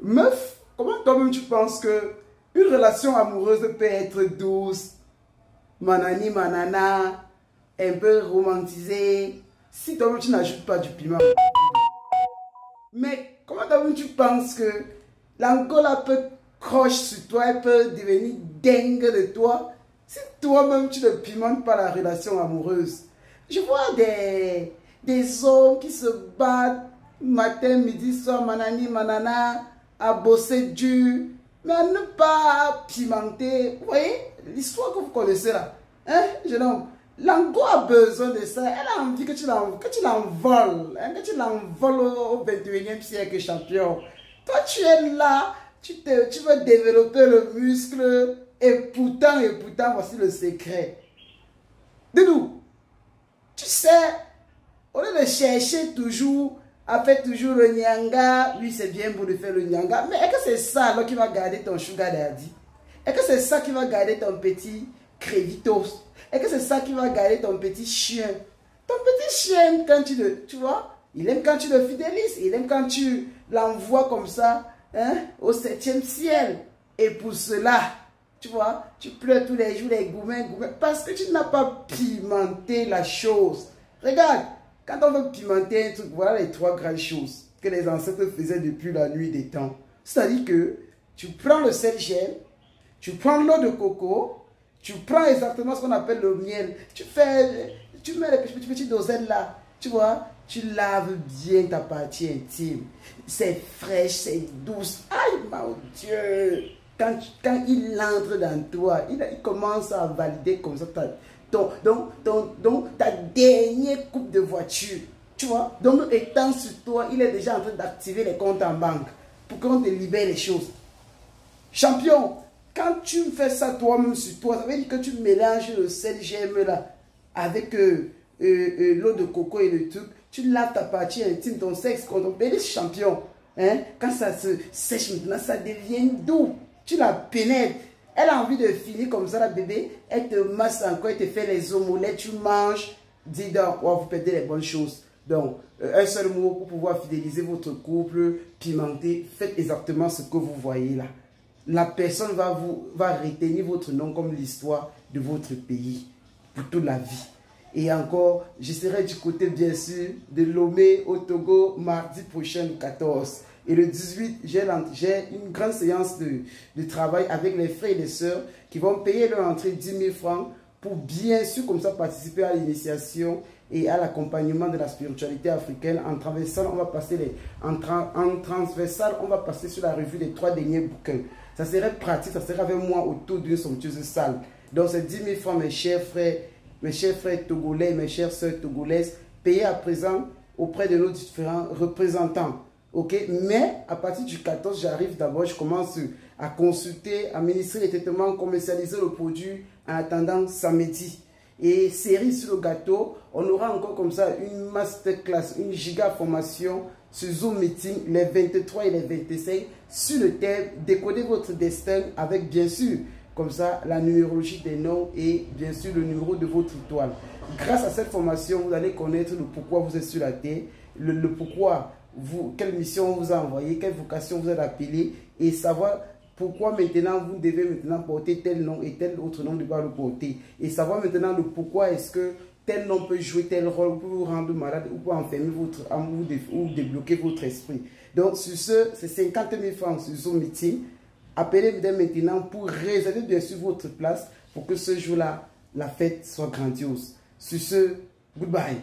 Meuf, comment toi-même tu penses que une relation amoureuse peut être douce, manani manana, un peu romantisée, si toi-même tu n'ajoutes pas du piment? Mais comment toi-même tu penses que l'Angola peut croche sur toi, elle peut devenir dingue de toi si toi-même tu ne pimentes pas la relation amoureuse? Je vois des hommes qui se battent matin, midi, soir, manani, manana, à bosser dur, mais à ne pas pimenter. Vous voyez l'histoire que vous connaissez là, hein, jeune homme? L'Ango a besoin de ça. Elle a envie que tu l'envoles, hein, que tu l'envoles au 21e siècle, champion. Toi, tu es là, tu veux développer le muscle, et pourtant, voici le secret. Dis-nous, tu sais, au lieu de chercher toujours, à faire toujours le nyanga, oui, c'est bien beau de faire le nyanga, mais est-ce que c'est ça alors qui va garder ton sugar daddy? Est-ce que c'est ça qui va garder ton petit créditos? Est-ce que c'est ça qui va garder ton petit chien? Ton petit chien, quand tu vois, il aime quand tu le fidélises, il aime quand tu l'envoies comme ça, hein, au 7e ciel. Et pour cela, tu vois, tu pleures tous les jours, les gourmets, parce que tu n'as pas pimenté la chose. Regarde, quand on veut pimenter un truc, voilà les 3 grandes choses que les ancêtres faisaient depuis la nuit des temps. C'est-à-dire que tu prends le sel gel, tu prends l'eau de coco, tu prends exactement ce qu'on appelle le miel, tu mets les petites dosettes là, tu vois, tu laves bien ta partie intime. C'est fraîche, c'est douce. Aïe, mon Dieu! Quand il entre dans toi, il commence à valider comme ça ta dernière coupe de voiture. Tu vois? Donc, étant sur toi, il est déjà en train d'activer les comptes en banque pour qu'on te libère les choses. Champion, quand tu fais ça toi-même sur toi, ça veut dire que tu mélanges le sel germe là avec l'eau de coco et le truc. Tu laves ta partie intime, ton sexe, ton pénis, champion. Hein? Quand ça se sèche maintenant, ça devient doux. Tu la pénètres. Elle a envie de finir comme ça, la bébé. Elle te masse encore, elle te fait les omelettes, tu manges. Dis donc, oh, vous perdez les bonnes choses. Donc, un seul mot pour pouvoir fidéliser votre couple, pimenter. Faites exactement ce que vous voyez là. La personne va retenir votre nom comme l'histoire de votre pays pour toute la vie. Et encore, je serai du côté bien sûr de Lomé au Togo mardi prochain le 14. Et le 18, j'ai une grande séance de travail avec les frères et les sœurs qui vont payer leur entrée 10 000 francs pour bien sûr comme ça participer à l'initiation et à l'accompagnement de la spiritualité africaine. En transversal, on va passer on va passer sur la revue des 3 derniers bouquins. Ça serait pratique, ça serait avec moi autour d'une somptueuse salle. Donc c'est 10 000 francs, mes chers frères togolais, mes chères sœurs togolaises, payés à présent auprès de nos différents représentants. Ok, mais à partir du 14, j'arrive d'abord, je commence à consulter, à ministrer les traitements, commercialiser le produit en attendant samedi. Et série sur le gâteau, on aura encore comme ça une masterclass, une giga formation sur Zoom Meeting les 23 et les 25 sur le thème décoder votre destin avec bien sûr comme ça la numérologie des noms et bien sûr le numéro de votre étoile. Grâce à cette formation, vous allez connaître le pourquoi vous êtes sur la terre, le pourquoi quelle mission on vous a envoyé, quelle vocation vous êtes appelé et savoir pourquoi maintenant vous devez maintenant porter tel nom et tel autre nom doit le porter. Et savoir maintenant le pourquoi est-ce que tel nom peut jouer tel rôle pour vous rendre malade ou pour enfermer votre amour ou débloquer votre esprit. Donc sur ce, c'est 50 000 francs sur Zoom Meeting. Appelez dès maintenant pour réserver bien sûr votre place pour que ce jour-là, la fête soit grandiose. Sur ce, goodbye.